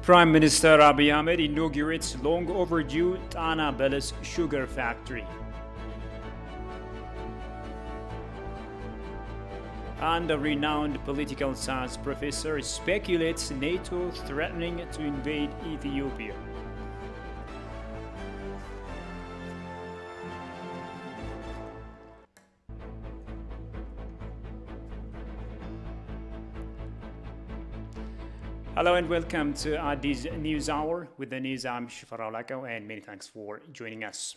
Prime Minister Abiy Ahmed inaugurates long overdue Tana Beles sugar factory. And a renowned political science professor speculates NATO threatening to invade Ethiopia. Hello and welcome to Addis News Hour. With the news, I'm Shifarao Lako, and many thanks for joining us.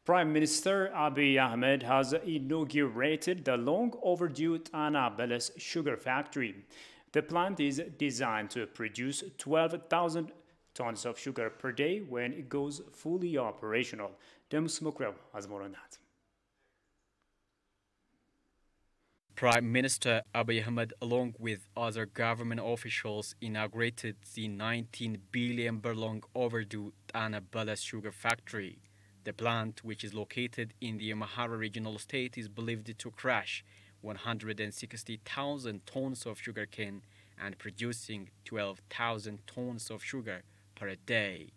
Prime Minister Abiy Ahmed has inaugurated the long overdue Tana Beles sugar factory. The plant is designed to produce 12,000 tons of sugar per day when it goes fully operational. Demus Mokraw has more on that. Prime Minister Abiy Ahmed, along with other government officials, inaugurated the 19 billion birr long overdue Tana Beles sugar factory. The plant, which is located in the Amhara regional state, is believed to crush 160,000 tons of sugarcane and producing 12,000 tons of sugar per day.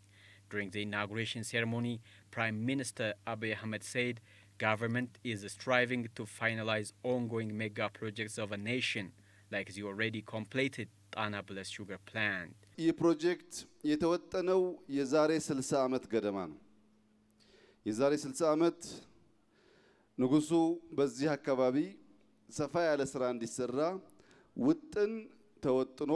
During the inauguration ceremony, Prime Minister Abiy Ahmed said government is striving to finalize ongoing mega projects of a nation, like the already completed Tana Beles sugar plant. ይህ ፕሮጀክት የተወጠነው የዛሬ 60 ዓመት ገደማ ነው። የዛሬ 60 ዓመት ንጉሱ በዚህ አካባቢ ሰፋ ያለ ስራ እንዲሰራ ውጥን ተወጥኖ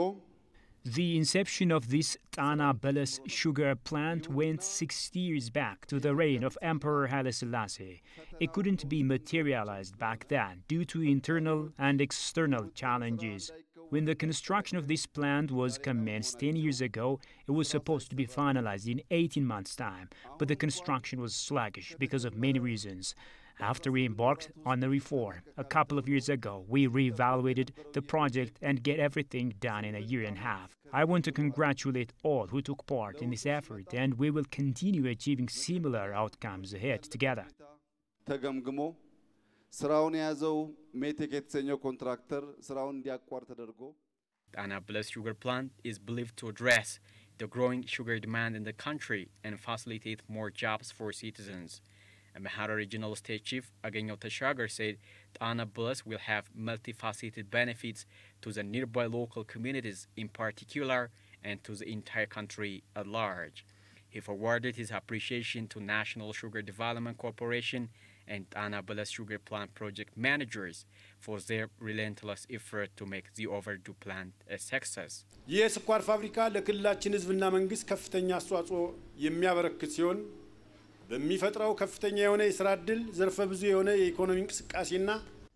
The inception of this Tana Beles sugar plant went 60 years back to the reign of Emperor Haile Selassie. It couldn't be materialized back then due to internal and external challenges. When the construction of this plant was commenced 10 years ago, it was supposed to be finalized in 18 months' time, but the construction was sluggish because of many reasons. After we embarked on the reform a couple of years ago, we reevaluated the project and get everything done in a year and a half. I want to congratulate all who took part in this effort, and we will continue achieving similar outcomes ahead together. ተገምግሞ ስራውን ያዘው ሜቴክ የተሰኘው ኮንትራክተር ስራውን እንዲያቋርጥ ተደርጎ Tana Beles sugar plant is believed to address the growing sugar demand in the country and facilitate more jobs for citizens. Amhara Regional State Chief Agenyo Tashagar said Tana Beles will have multifaceted benefits to the nearby local communities in particular and to the entire country at large. He forwarded his appreciation to National Sugar Development Corporation and Tana Beles sugar plant project managers for their relentless effort to make the overdue plant a success. የስኳር ፋብሪካ ለክልላችን ህዝብና መንግስት ከፍተኛ አስተዋጽኦ የሚያበረክት ሲሆን በሚፈጥረው ከፍተኛ የሆነ የሥራ ዕድል ዘርፈ ብዙ የሆነ የኢኮኖሚ እንቅስቃሴና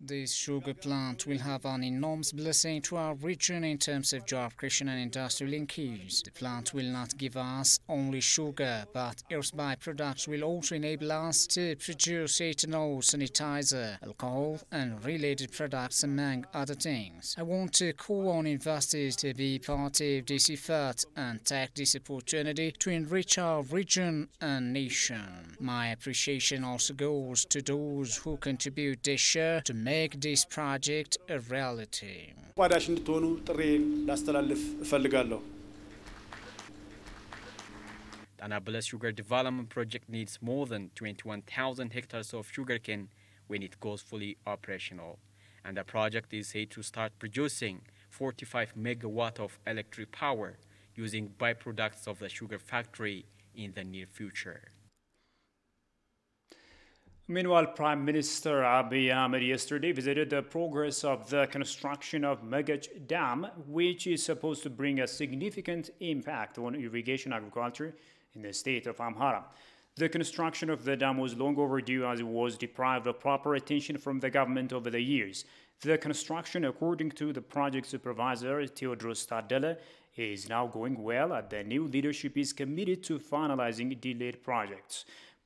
This sugar plant will have an enormous blessing to our region in terms of job creation and industrial linkage. The plant will not give us only sugar, but its byproducts will also enable us to produce ethanol, sanitizer, alcohol, and related products, among other things. I want to call on investors to be part of this effort and take this opportunity to enrich our region and nation. My appreciation also goes to those who contribute their share to make this project a reality. ቋዳሽ እንድትሆኑ ጥሪ ላስተላልፍ እፈልጋለሁ። Tana Beles sugar development project needs more than 21,000 hectares of sugarcane when it goes fully operational, and the project is said to start producing 45 megawatt of electric power using byproducts of the sugar factory in the near future. Meanwhile, Prime Minister Abiy Ahmed yesterday visited the progress of the construction of Megach Dam, which is supposed to bring a significant impact on irrigation agriculture in the state of Amhara. The construction of the dam was long overdue as it was deprived of proper attention from the government over the years. The construction, according to the project supervisor, Theodros Tadele, is now going well, and the new leadership is committed to finalizing delayed projects.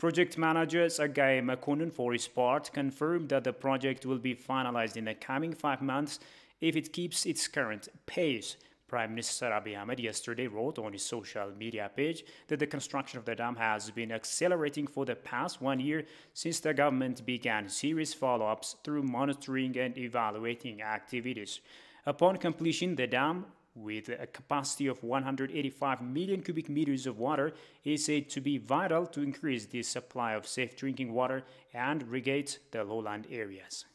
Project manager Tsagaye Makonnen, for his part, confirmed that the project will be finalized in the coming 5 months if it keeps its current pace. Prime Minister Abiy Ahmed yesterday wrote on his social media page that the construction of the dam has been accelerating for the past 1 year since the government began serious follow-ups through monitoring and evaluating activities. Upon completion, the dam with a capacity of 185 million cubic meters of water, is said to be vital to increase the supply of safe drinking water and irrigate the lowland areas.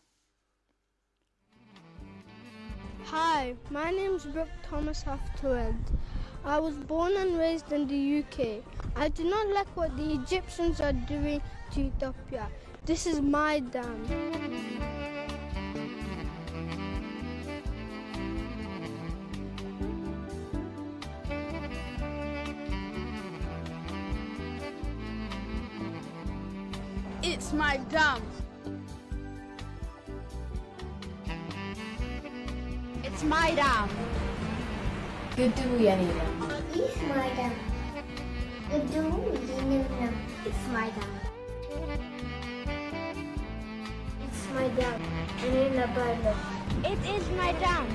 Hi, my name is Brooke Thomas Hafterweld. I was born and raised in the UK. I do not like what the Egyptians are doing to Ethiopia. This is my dam. It's my dam. It's my dam. It's my dam. It's my dam. It's my dam. It is my dam.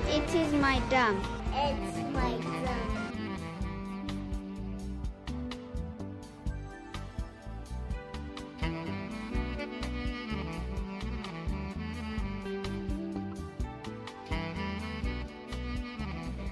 It is my dam. It's my dam.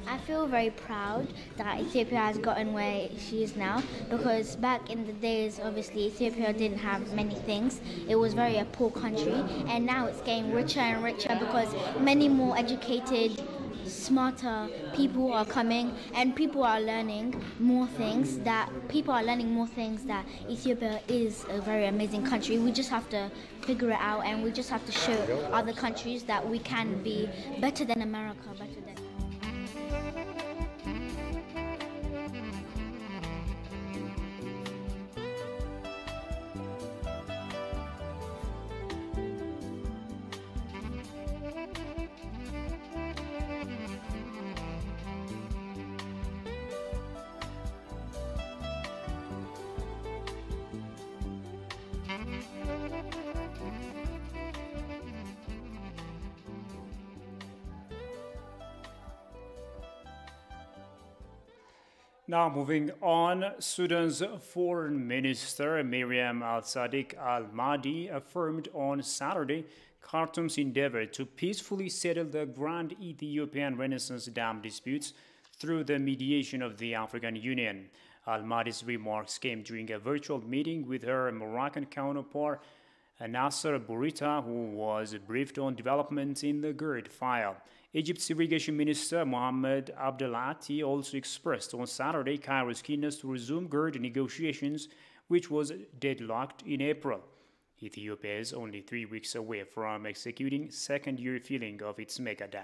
I feel very proud that Ethiopia has gotten where she is now, because back in the days, obviously, Ethiopia didn't have many things. It was very a poor country, and now it's getting richer and richer because many more educated, smarter people are coming, and people are learning more things that Ethiopia is a very amazing country. We just have to figure it out, and we just have to show other countries that we can be better than America, better than... Now moving on, Sudan's Foreign Minister Miriam Al-Sadiq Al-Mahdi affirmed on Saturday Khartoum's endeavor to peacefully settle the Grand Ethiopian Renaissance Dam disputes through the mediation of the African Union. Al-Mahdi's remarks came during a virtual meeting with her Moroccan counterpart Nasser Bourita, who was briefed on developments in the GERD file. Egypt's irrigation minister Mohamed Abdelati also expressed on Saturday Cairo's keenness to resume GERD negotiations, which was deadlocked in April. Ethiopia is only 3 weeks away from executing second-year filling of its mega dam.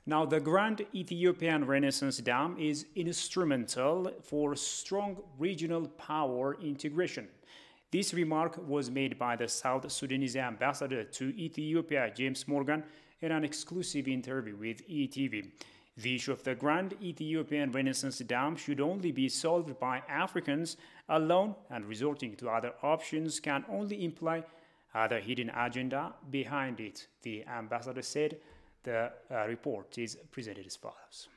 Now, the Grand Ethiopian Renaissance Dam is instrumental for strong regional power integration. This remark was made by the South Sudanese ambassador to Ethiopia, James Morgan, in an exclusive interview with ETV. The issue of the Grand Ethiopian Renaissance Dam should only be solved by Africans alone, and resorting to other options can only imply other hidden agenda behind it, the ambassador said. The report is presented as follows.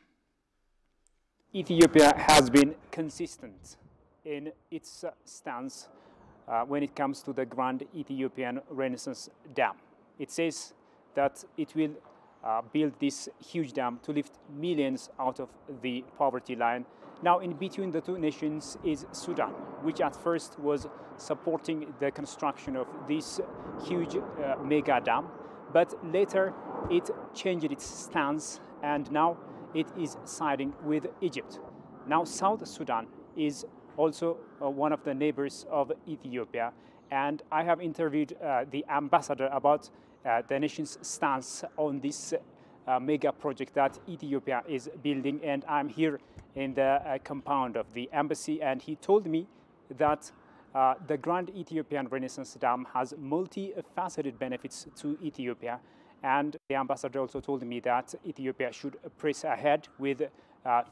Ethiopia has been consistent in its stance when it comes to the Grand Ethiopian Renaissance Dam. It says that it will build this huge dam to lift millions out of the poverty line. Now, in between the two nations is Sudan, which at first was supporting the construction of this huge mega dam, but later it changed its stance, and now it is siding with Egypt. Now, South Sudan is also one of the neighbors of Ethiopia, and I have interviewed the ambassador about the nation's stance on this mega project that Ethiopia is building, and I'm here in the compound of the embassy, and he told me that the Grand Ethiopian Renaissance Dam has multifaceted benefits to Ethiopia. And the ambassador also told me that Ethiopia should press ahead with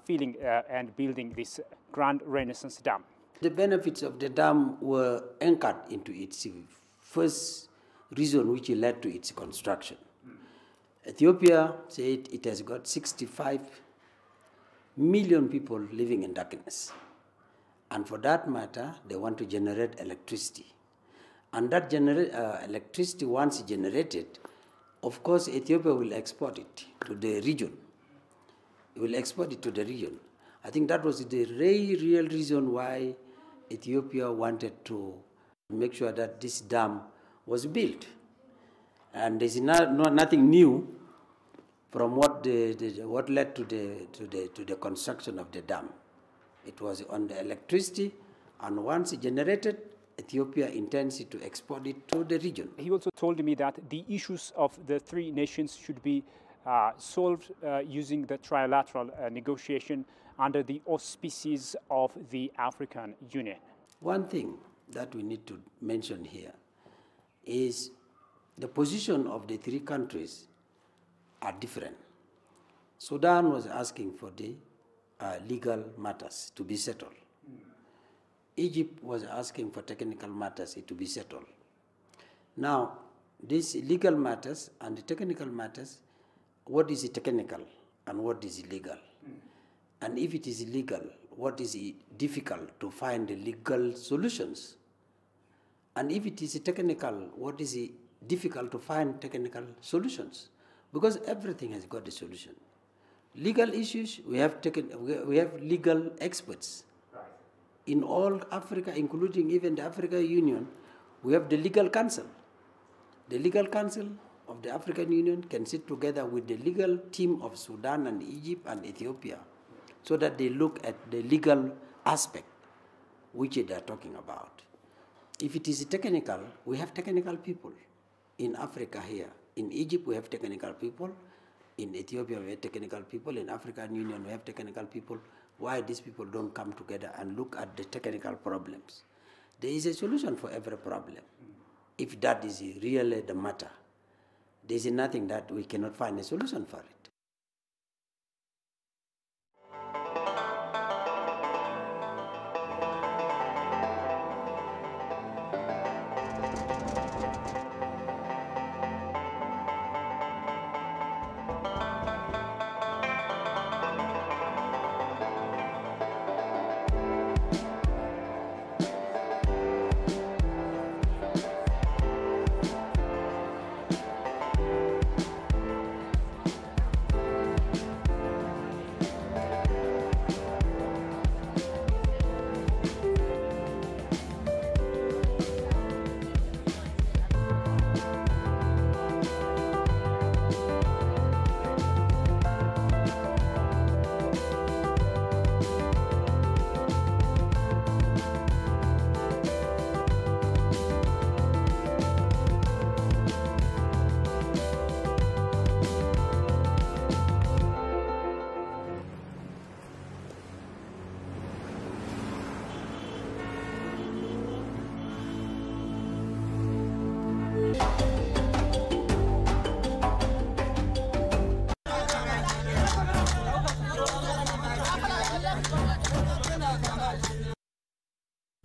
filling and building this Grand Renaissance Dam. The benefits of the dam were anchored into its first reason which led to its construction. Ethiopia said it has got 65 million people living in darkness. And for that matter, they want to generate electricity. And that electricity, once generated, of course, Ethiopia will export it to the region. It will export it to the region. I think that was the real reason why Ethiopia wanted to make sure that this dam was built. And there's nothing new from what led to the construction of the dam. It was on the electricity, and once generated, Ethiopia intends to export it to the region. He also told me that the issues of the three nations should be solved using the trilateral negotiation under the auspices of the African Union. One thing that we need to mention here is the position of the three countries are different. Sudan was asking for the legal matters to be settled. Egypt was asking for technical matters to be settled. Now, these legal matters and the technical matters, what is technical and what is illegal? And if it is illegal, what is difficult to find the legal solutions? And if it is technical, what is difficult to find technical solutions? Because everything has got a solution. Legal issues, we have legal experts. In all Africa, including even the African Union, we have the legal council. The legal council of the African Union can sit together with the legal team of Sudan and Egypt and Ethiopia so that they look at the legal aspect which they are talking about. If it is technical, we have technical people in Africa here. In Egypt, we have technical people. In Ethiopia, we have technical people. In African Union, we have technical people. Why these people don't come together and look at the technical problems? There is a solution for every problem. If that is really the matter, there is nothing that we cannot find a solution for it.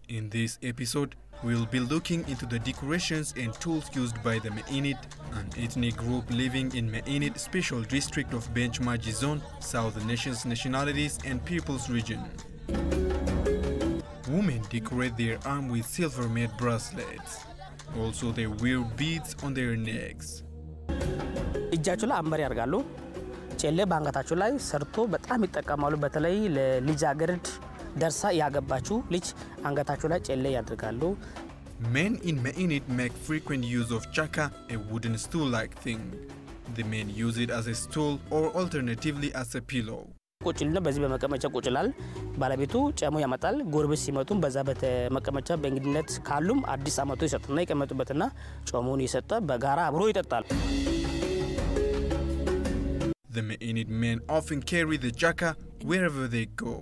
In this episode, we'll be looking into the decorations and tools used by the Ma'init, an ethnic group living in Ma'init Special District of Bench Maji Zone, South Nations Nationalities and Peoples Region. Women decorate their arm with silver-made bracelets. Also, they wear beads on their necks. እጃቸው ላይ አምበር ያርጋሉ ጨሌ ባንገታቸው ላይ ሰርቶ በጣም ይጠቀማሉ በተለይ ለልጃገረድ ደርሳ ያገባችሁ ልጅ አንገታቸው ላይ ጨሌ ያድርጋሉ Men in Ma'init make frequent use of chaka, a wooden stool-like thing. The men use it as a stool or alternatively as a pillow. ቁጭልና በዚህ በመቀመጫ ቁጭላል ባለቤቱ ጨሞ ያመጣል ጎርበስ ሲመጡም በዛ በመቀመጫ በእንግድነት ካሉም አዲስ አመቱ ይሰጡና ይቀመጡበትና ጨሞውን ይሰጣ በጋራ አብሮ ይጠጣል The Ma'init men often carry the chaka wherever they go.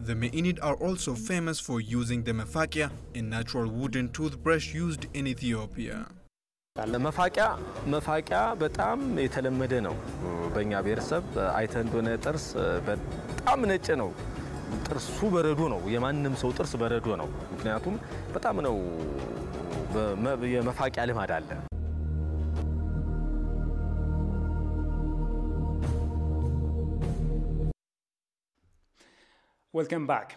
The Ma'init are also famous for using the mafakia, a natural wooden toothbrush used in Ethiopia. መፋቂያ በጣም የተለመደ ነው በእኛ ብሔረሰብ አይተን እንደሆነ ጥርስ በጣም ነጭ ነው ጥርሱ በረዶ ነው የማንንም ሰው ጥርስ በረዶ ነው ምክንያቱም በጣም ነው የመፋቂያ ልማድ አለ Welcome back.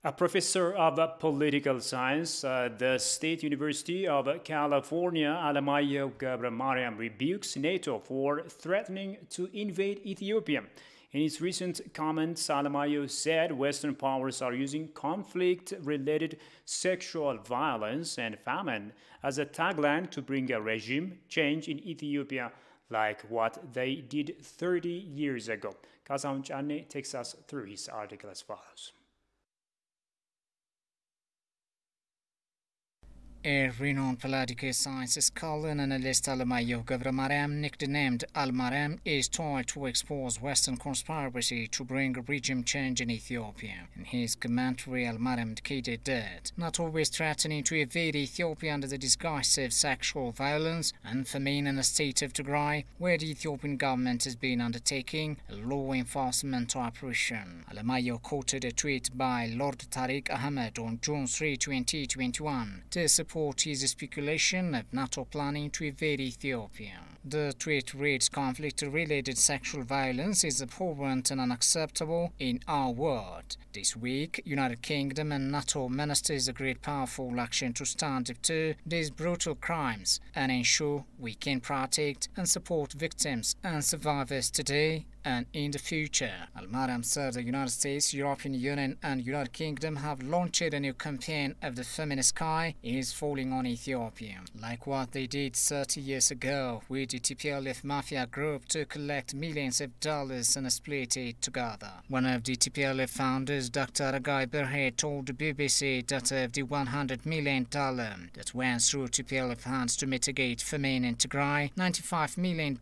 A professor of political science at the State University of California, Alamayo Gabramariam, rebukes NATO for threatening to invade Ethiopia. In his recent comments, Alamayo said Western powers are using conflict-related sexual violence and famine as a tagline to bring a regime change in Ethiopia like what they did 30 years ago. Kazaun Chane takes us through his article as follows. A renowned political science scholar and analyst Alamayo Gabramariam, nicknamed Almariam, is told to expose Western conspiracy to bring a regime change in Ethiopia. In his commentary, Almariam indicated that not always threatening to invade Ethiopia under the disguise of sexual violence and famine in the state of Tigray, where the Ethiopian government has been undertaking a law enforcement operation. Alamayo quoted a tweet by Lord Tariq Ahmed on June 3, 2021, to support his speculation of NATO planning to invade Ethiopia. The tweet reads, "Conflict-related sexual violence is abhorrent and unacceptable in our world. This week, United Kingdom and NATO ministers agreed powerful action to stand up to these brutal crimes and ensure we can protect and support victims and survivors today and in the future." Almariam said the United States, European Union and United Kingdom have launched a new campaign of the feminist sky is falling on Ethiopia, like what they did 30 years ago with the TPLF mafia group to collect millions of dollars and split it together. One of the TPLF founders, Dr. Agai Berhe, told the BBC that of the $100 million that went through TPLF hands to mitigate famine in Tigray, $95 million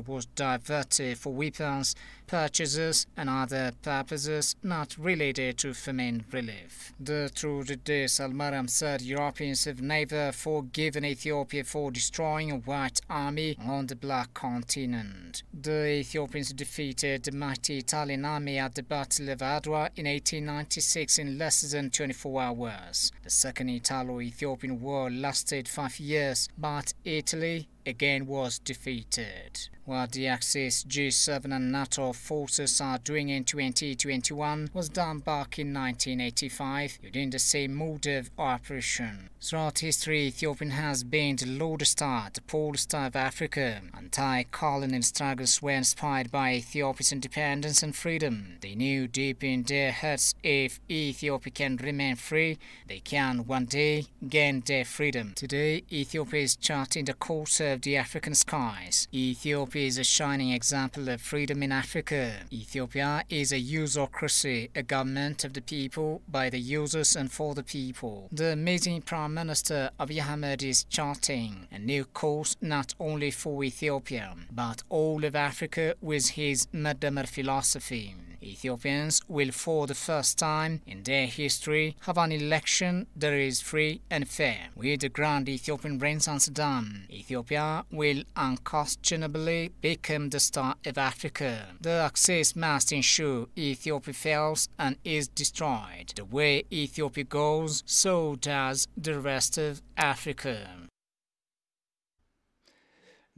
was diverted for weapons purchases and other purposes not related to famine relief. The truth is, Almariam said Europeans have never forgiven Ethiopia for destroying a white army on the Black Continent. The Ethiopians defeated the mighty Italian army at the Battle of Adwa in 1896 in less than 24 hours. The Second Italo-Ethiopian War lasted 5 years, but Italy again was defeated. What the Axis, G7 and NATO forces are doing in 2021 was done back in 1985 within the same mode of operation. Throughout history, Ethiopia has been the lodestar, the pole star of Africa. Anti-colonial struggles were inspired by Ethiopia's independence and freedom. They knew deep in their hearts if Ethiopia can remain free, they can one day gain their freedom. Today, Ethiopia is charting the course of the African skies. Ethiopia is a shining example of freedom in Africa. Ethiopia is a userocracy, a government of the people, by the users and for the people. The amazing Prime Minister Abiy Ahmed is charting a new course not only for Ethiopia, but all of Africa with his Madamar philosophy. Ethiopians will for the first time in their history have an election that is free and fair. With the Grand Ethiopian Renaissance done, Ethiopia will unquestionably become the star of Africa. The Axis must ensure Ethiopia fails and is destroyed. The way Ethiopia goes, so does the rest of Africa.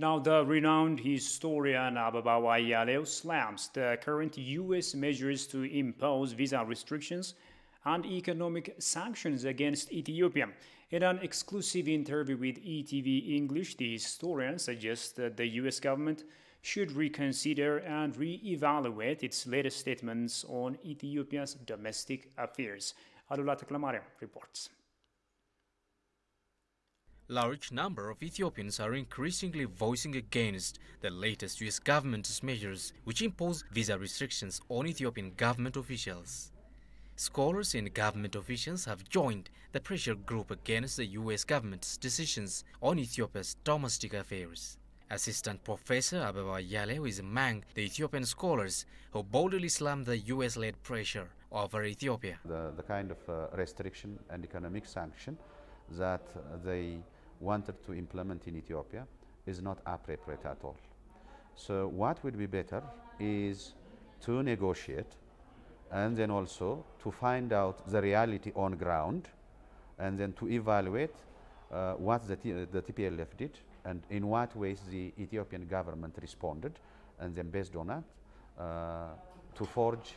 Now, the renowned historian Ababawo Ayalew slams the current U.S. measures to impose visa restrictions and economic sanctions against Ethiopia. In an exclusive interview with ETV English, the historian suggests that the U.S. government should reconsider and re-evaluate its latest statements on Ethiopia's domestic affairs. Adula Taklamariam reports. Large number of Ethiopians are increasingly voicing against the latest U.S. government's measures which impose visa restrictions on Ethiopian government officials. Scholars and government officials have joined the pressure group against the U.S. government's decisions on Ethiopia's domestic affairs. Assistant Professor Ababawo Ayalew is among the Ethiopian scholars who boldly slam the U.S.-led pressure over Ethiopia. The kind of restriction and economic sanction that they wanted to implement in Ethiopia is not appropriate at all. So what would be better is to negotiate and then also to find out the reality on ground and then to evaluate what the TPLF did and in what ways the Ethiopian government responded, and then based on that to forge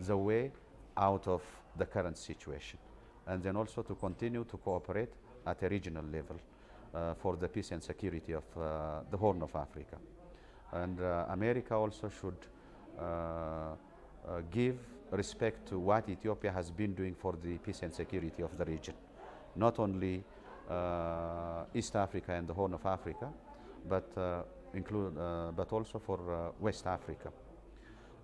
the way out of the current situation, and then also to continue to cooperate at a regional level for the peace and security of the Horn of Africa. And America also should give respect to what Ethiopia has been doing for the peace and security of the region, not only East Africa and the Horn of Africa, but also for West Africa.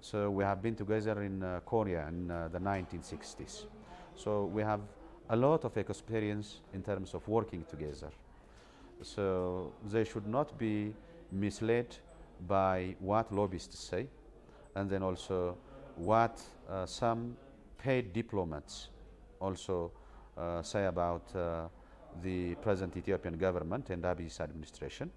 So we have been together in Korea in the 1960s. So we have a lot of experience in terms of working together. So they should not be misled by what lobbyists say, and then also what some paid diplomats also say about the present Ethiopian government and Abiy's administration.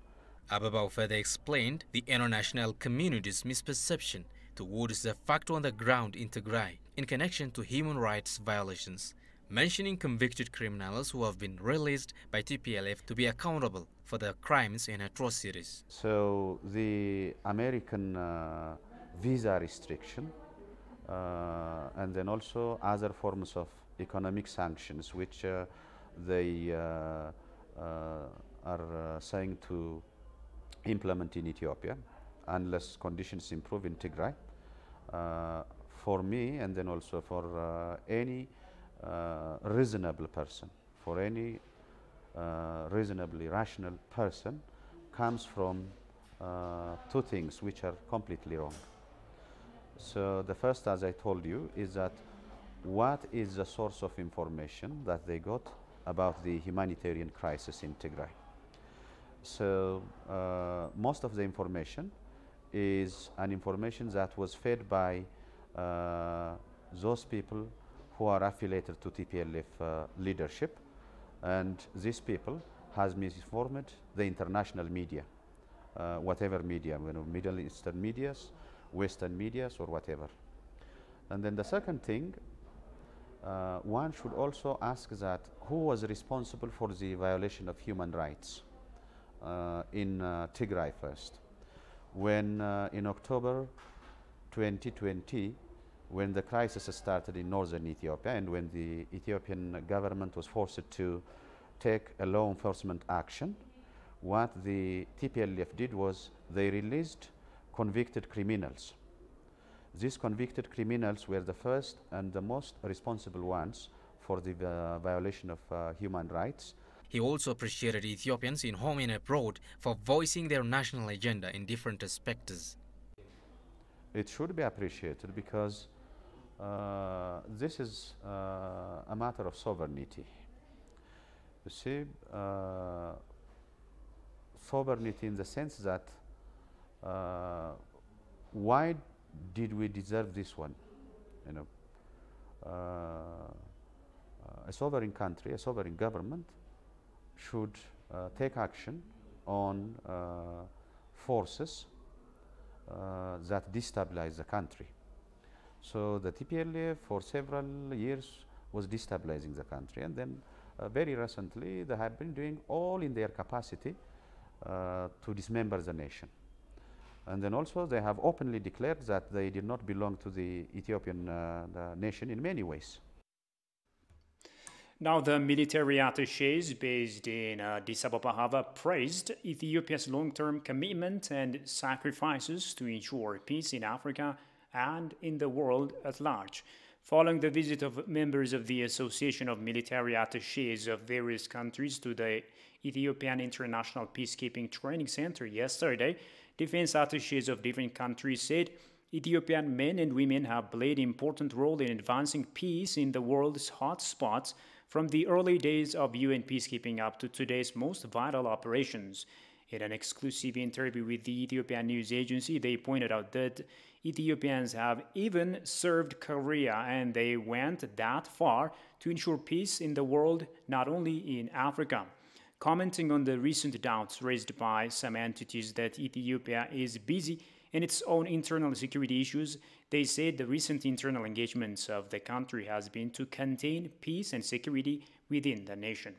Ababao further explained the international community's misperception towards the fact on the ground in Tigray in connection to human rights violations, mentioning convicted criminals who have been released by TPLF to be accountable for their crimes and atrocities. So the American visa restriction and then also other forms of economic sanctions which they are saying to implement in Ethiopia unless conditions improve in Tigray. For me, and then also for any reasonable person, for any reasonably rational person, comes from two things which are completely wrong. So the first, as I told you, is that what is the source of information that they got about the humanitarian crisis in Tigray? So most of the information is an information that was fed by those people who are affiliated to TPLF leadership, and these people has misinformed the international media, whatever media, Middle Eastern medias, Western medias, or whatever. And then the second thing, one should also ask that who was responsible for the violation of human rights in Tigray first. When in October 2020, when the crisis started in northern Ethiopia and when the Ethiopian government was forced to take a law enforcement action, what the TPLF did was they released convicted criminals. These convicted criminals were the first and the most responsible ones for the violation of human rights. He also appreciated Ethiopians in home and abroad for voicing their national agenda in different aspects. It should be appreciated because this is a matter of sovereignty. You see, sovereignty in the sense that why did we deserve this one? You know, a sovereign country, a sovereign government should take action on forces that destabilize the country. So the TPLF for several years was destabilizing the country, and then very recently they have been doing all in their capacity to dismember the nation. And then also they have openly declared that they did not belong to the Ethiopian nation in many ways. Now, the military attaches based in Addis Ababa have praised Ethiopia's long-term commitment and sacrifices to ensure peace in Africa and in the world at large. Following the visit of members of the Association of Military Attaches of various countries to the Ethiopian International Peacekeeping Training Center yesterday, defense attaches of different countries said Ethiopian men and women have played an important role in advancing peace in the world's hotspots from the early days of UN peacekeeping up to today's most vital operations. In an exclusive interview with the Ethiopian news agency, they pointed out that Ethiopians have even served Korea, and they went that far to ensure peace in the world, not only in Africa. Commenting on the recent doubts raised by some entities that Ethiopia is busy in its own internal security issues, they said the recent internal engagements of the country has been to contain peace and security within the nation.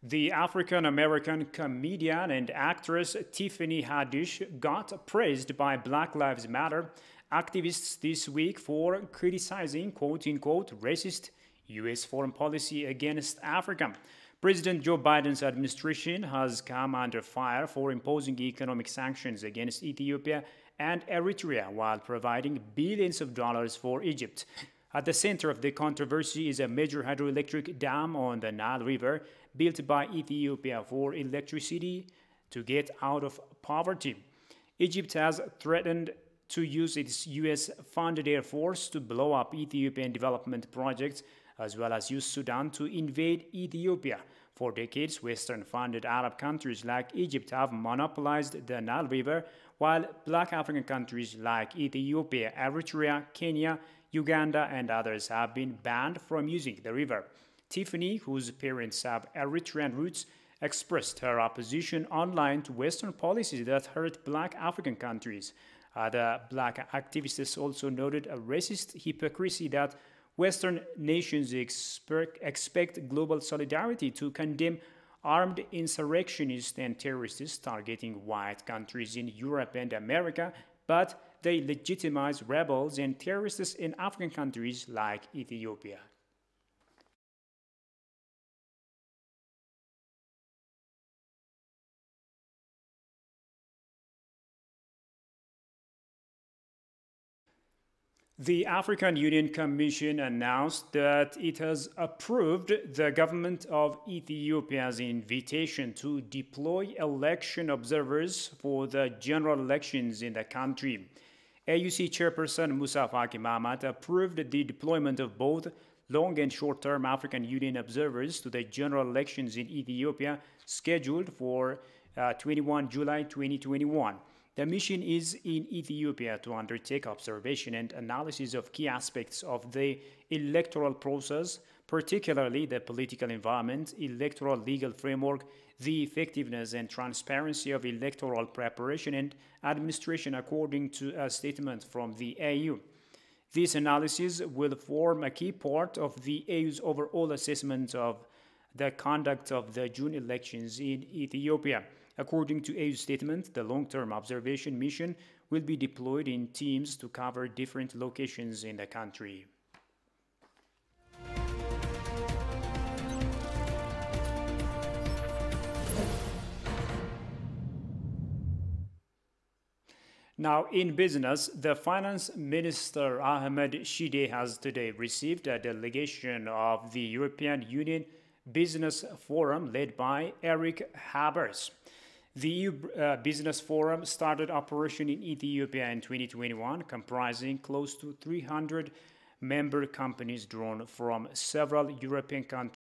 The African-American comedian and actress Tiffany Haddish got praised by Black Lives Matter activists this week for criticizing quote-unquote racist U.S. foreign policy against Africa. President Joe Biden's administration has come under fire for imposing economic sanctions against Ethiopia and Eritrea while providing billions of dollars for Egypt. At the center of the controversy is a major hydroelectric dam on the Nile River built by Ethiopia for electricity to get out of poverty. Egypt has threatened to use its U.S.-funded Air Force to blow up Ethiopian development projects, as well as use Sudan to invade Ethiopia. For decades, Western-funded Arab countries like Egypt have monopolized the Nile River, while black African countries like Ethiopia, Eritrea, Kenya, Uganda, and others have been banned from using the river. Tiffany, whose parents have Eritrean roots, expressed her opposition online to Western policies that hurt black African countries. Other black activists also noted a racist hypocrisy that Western nations expect global solidarity to condemn armed insurrectionists and terrorists targeting white countries in Europe and America, but they legitimize rebels and terrorists in African countries like Ethiopia. The African Union Commission announced that it has approved the government of Ethiopia's invitation to deploy election observers for the general elections in the country. AUC Chairperson Musa Faki Mahamat approved the deployment of both long and short-term African Union observers to the general elections in Ethiopia scheduled for 21 July 2021. The mission is in Ethiopia to undertake observation and analysis of key aspects of the electoral process, particularly the political environment, electoral legal framework, the effectiveness and transparency of electoral preparation and administration, according to a statement from the AU. This analysis will form a key part of the AU's overall assessment of the conduct of the June elections in Ethiopia. According to AU's statement, the long-term observation mission will be deployed in teams to cover different locations in the country. Now, in business, the Finance Minister Ahmed Shide has today received a delegation of the European Union Business Forum led by Eric Habers. The EU Business Forum started operation in Ethiopia in 2021, comprising close to 300 member companies drawn from several European countries.